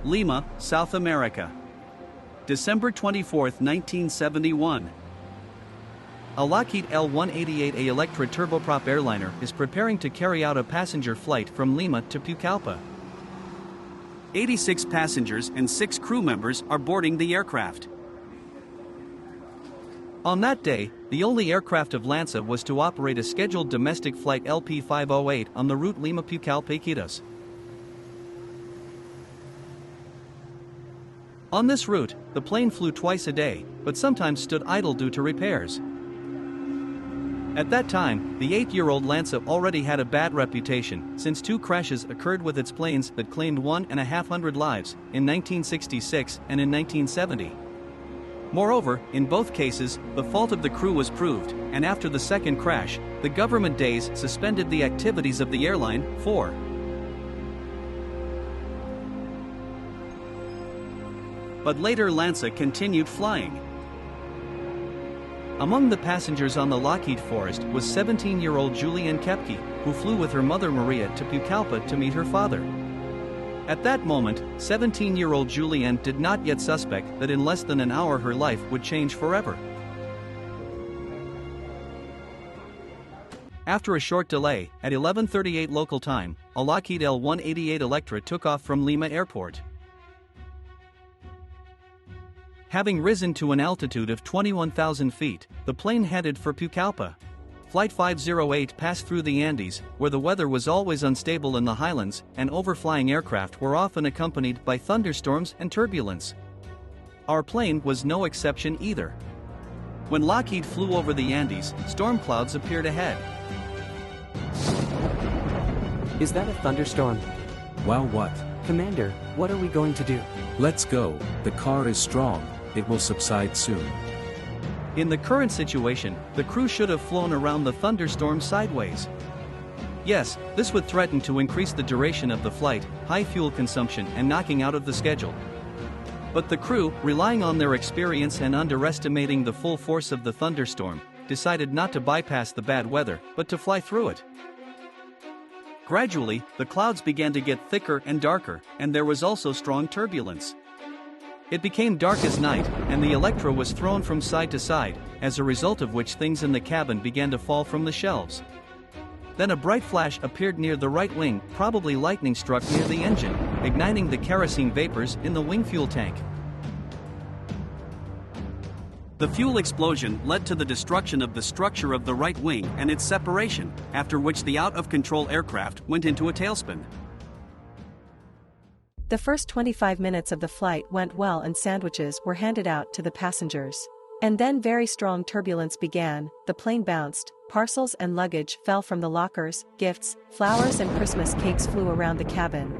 Lima, South America. December 24, 1971. A Lockheed L-188A Electra turboprop airliner is preparing to carry out a passenger flight from Lima to Pucallpa. 86 passengers and 6 crew members are boarding the aircraft. On that day, the only aircraft of LANSA was to operate a scheduled domestic flight LP508 on the route Lima-Pucallpa. On this route, the plane flew twice a day, but sometimes stood idle due to repairs. At that time, the 8-year-old LANSA already had a bad reputation, since 2 crashes occurred with its planes that claimed 1,500 lives, in 1966 and in 1970. Moreover, in both cases, the fault of the crew was proved, and after the second crash, the government days suspended the activities of the airline, But later LANSA continued flying. Among the passengers on the Lockheed Forest was 17-year-old Julianne Kepke, who flew with her mother Maria to Pucallpa to meet her father. At that moment, 17-year-old Julianne did not yet suspect that in less than an hour her life would change forever. After a short delay, at 11:38 local time, a Lockheed L-188 Electra took off from Lima Airport. Having risen to an altitude of 21,000 feet, the plane headed for Pucallpa. Flight 508 passed through the Andes, where the weather was always unstable in the highlands, and overflying aircraft were often accompanied by thunderstorms and turbulence. Our plane was no exception either. When Lockheed flew over the Andes, storm clouds appeared ahead. Is that a thunderstorm? Wow, what? Commander, what are we going to do? Let's go, the car is strong, it will subside soon. In the current situation, the crew should have flown around the thunderstorm sideways. Yes, this would threaten to increase the duration of the flight, high fuel consumption, and knocking out of the schedule. But the crew, relying on their experience and underestimating the full force of the thunderstorm, decided not to bypass the bad weather, but to fly through it. Gradually, the clouds began to get thicker and darker, and there was also strong turbulence. It became dark as night, and the Electra was thrown from side to side, as a result of which things in the cabin began to fall from the shelves. Then a bright flash appeared near the right wing, probably lightning struck near the engine, igniting the kerosene vapors in the wing fuel tank. The fuel explosion led to the destruction of the structure of the right wing and its separation, after which the out-of-control aircraft went into a tailspin. The first 25 minutes of the flight went well and sandwiches were handed out to the passengers. And then very strong turbulence began, the plane bounced, parcels and luggage fell from the lockers, gifts, flowers and Christmas cakes flew around the cabin.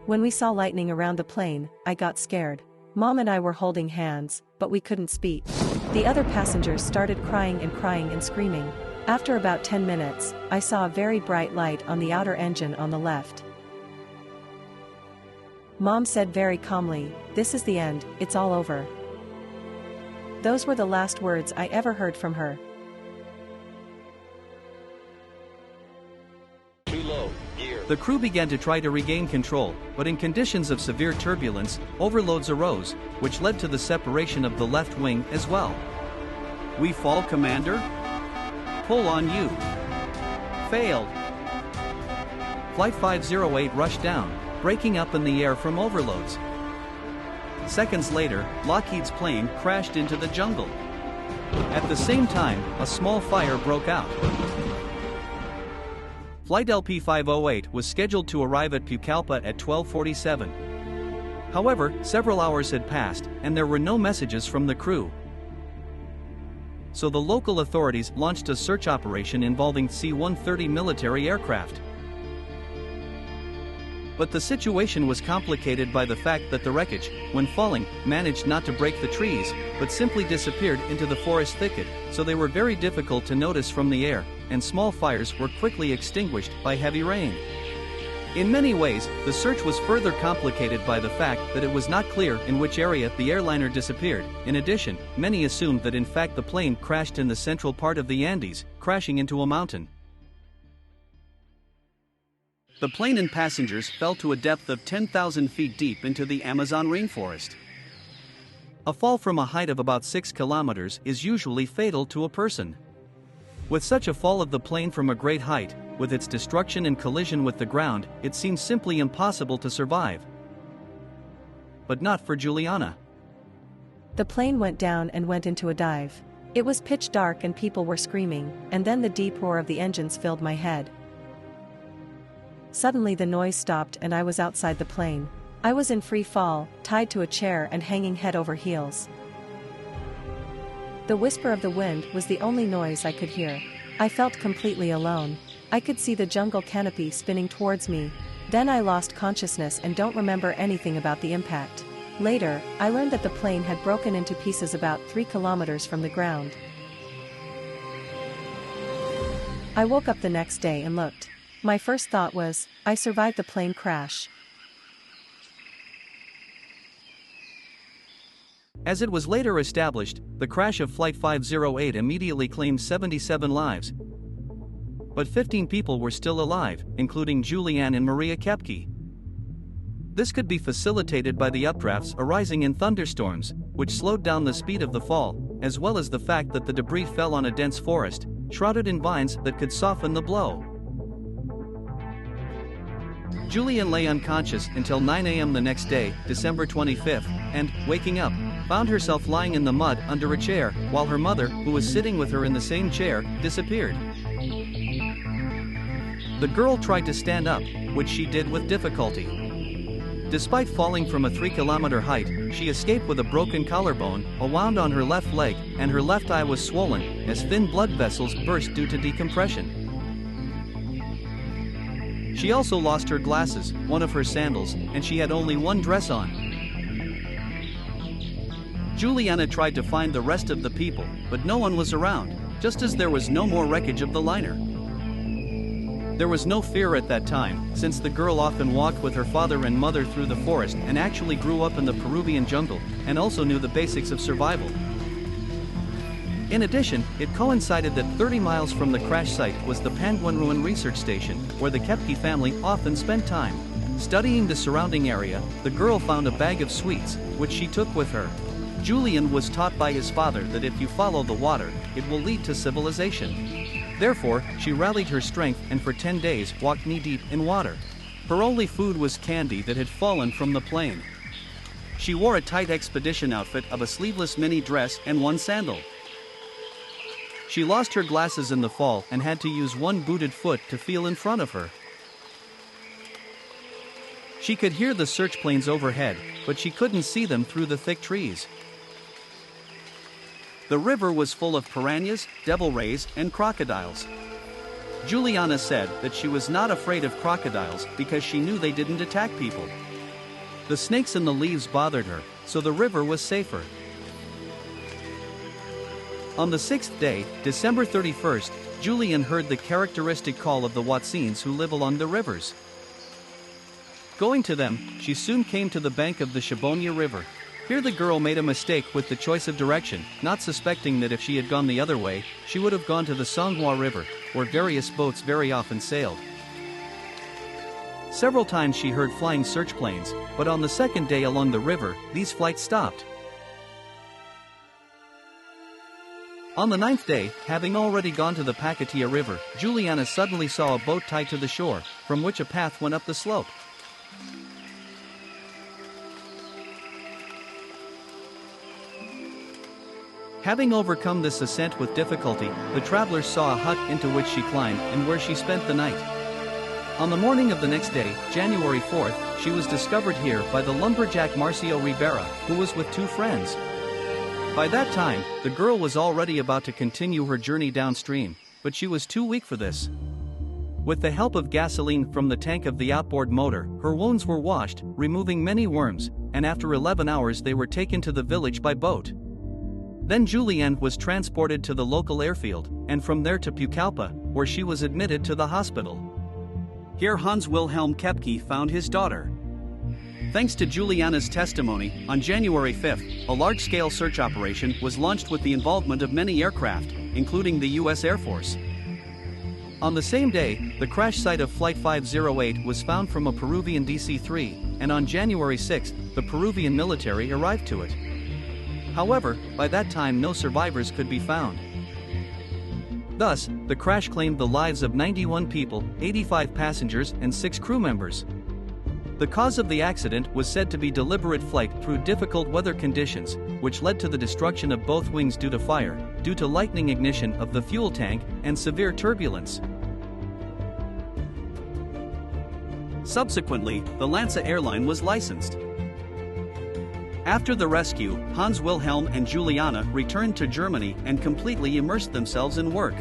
When we saw lightning around the plane, I got scared. Mom and I were holding hands, but we couldn't speak. The other passengers started crying and screaming. After about 10 minutes, I saw a very bright light on the outer engine on the left. Mom said very calmly, "This is the end, it's all over." Those were the last words I ever heard from her. Too low, gear. The crew began to try to regain control, but in conditions of severe turbulence, overloads arose, which led to the separation of the left wing as well. "We fall, Commander? Pull on you." Failed. Flight 508 rushed down, breaking up in the air from overloads. Seconds later, Lockheed's plane crashed into the jungle. At the same time, a small fire broke out. Flight LP508 was scheduled to arrive at Pucallpa at 12:47. However, several hours had passed, and there were no messages from the crew. So the local authorities launched a search operation involving C-130 military aircraft. But the situation was complicated by the fact that the wreckage, when falling, managed not to break the trees, but simply disappeared into the forest thicket, so they were very difficult to notice from the air, and small fires were quickly extinguished by heavy rain. In many ways, the search was further complicated by the fact that it was not clear in which area the airliner disappeared. In addition, many assumed that in fact the plane crashed in the central part of the Andes, crashing into a mountain. The plane and passengers fell to a depth of 10,000 feet deep into the Amazon rainforest. A fall from a height of about 6 kilometers is usually fatal to a person. With such a fall of the plane from a great height, with its destruction and collision with the ground, it seems simply impossible to survive. But not for Juliana. The plane went down and went into a dive. It was pitch dark and people were screaming, and then the deep roar of the engines filled my head. Suddenly the noise stopped and I was outside the plane. I was in free fall, tied to a chair and hanging head over heels. The whisper of the wind was the only noise I could hear. I felt completely alone. I could see the jungle canopy spinning towards me. Then I lost consciousness and don't remember anything about the impact. Later, I learned that the plane had broken into pieces about 3 kilometers from the ground. I woke up the next day and looked. My first thought was, I survived the plane crash. As it was later established, the crash of Flight 508 immediately claimed 77 lives. But 15 people were still alive, including Julianne and Maria Kepke. This could be facilitated by the updrafts arising in thunderstorms, which slowed down the speed of the fall, as well as the fact that the debris fell on a dense forest, shrouded in vines that could soften the blow. Julianne lay unconscious until 9 a.m. the next day, December 25th, and, waking up, found herself lying in the mud under a chair, while her mother, who was sitting with her in the same chair, disappeared. The girl tried to stand up, which she did with difficulty. Despite falling from a 3-kilometer height, she escaped with a broken collarbone, a wound on her left leg, and her left eye was swollen, as thin blood vessels burst due to decompression. She also lost her glasses, one of her sandals, and she had only one dress on. Juliana tried to find the rest of the people, but no one was around, just as there was no more wreckage of the liner. There was no fear at that time, since the girl often walked with her father and mother through the forest and actually grew up in the Peruvian jungle, and also knew the basics of survival. In addition, it coincided that 30 miles from the crash site was the Panguin Ruin Research Station, where the Kepke family often spent time. Studying the surrounding area, the girl found a bag of sweets, which she took with her. Julian was taught by his father that if you follow the water, it will lead to civilization. Therefore, she rallied her strength and for 10 days walked knee-deep in water. Her only food was candy that had fallen from the plane. She wore a tight expedition outfit of a sleeveless mini dress and one sandal. She lost her glasses in the fall and had to use one booted foot to feel in front of her. She could hear the search planes overhead, but she couldn't see them through the thick trees. The river was full of piranhas, devil rays, and crocodiles. Juliana said that she was not afraid of crocodiles because she knew they didn't attack people. The snakes in the leaves bothered her, so the river was safer. On the 6th day, December 31st, Julianne heard the characteristic call of the Watsins who live along the rivers. Going to them, she soon came to the bank of the Shabonia River. Here the girl made a mistake with the choice of direction, not suspecting that if she had gone the other way, she would have gone to the Songhua River, where various boats very often sailed. Several times she heard flying search planes, but on the 2nd day along the river, these flights stopped. On the 9th day, having already gone to the Pacatia River, Juliana suddenly saw a boat tied to the shore, from which a path went up the slope. Having overcome this ascent with difficulty, the travelers saw a hut into which she climbed and where she spent the night. On the morning of the next day, January 4th, she was discovered here by the lumberjack Marcio Rivera, who was with 2 friends. By that time, the girl was already about to continue her journey downstream, but she was too weak for this. With the help of gasoline from the tank of the outboard motor, her wounds were washed, removing many worms, and after 11 hours they were taken to the village by boat. Then Julianne was transported to the local airfield, and from there to Pucallpa, where she was admitted to the hospital. Here Hans Wilhelm Kepke found his daughter. Thanks to Juliana's testimony, on January 5th, a large-scale search operation was launched with the involvement of many aircraft, including the U.S. Air Force. On the same day, the crash site of Flight 508 was found from a Peruvian DC-3, and on January 6, the Peruvian military arrived to it. However, by that time no survivors could be found. Thus, the crash claimed the lives of 91 people, 85 passengers and 6 crew members. The cause of the accident was said to be deliberate flight through difficult weather conditions, which led to the destruction of both wings due to fire, due to lightning ignition of the fuel tank, and severe turbulence. Subsequently, the LANSA airline was licensed. After the rescue, Hans Wilhelm and Juliana returned to Germany and completely immersed themselves in work.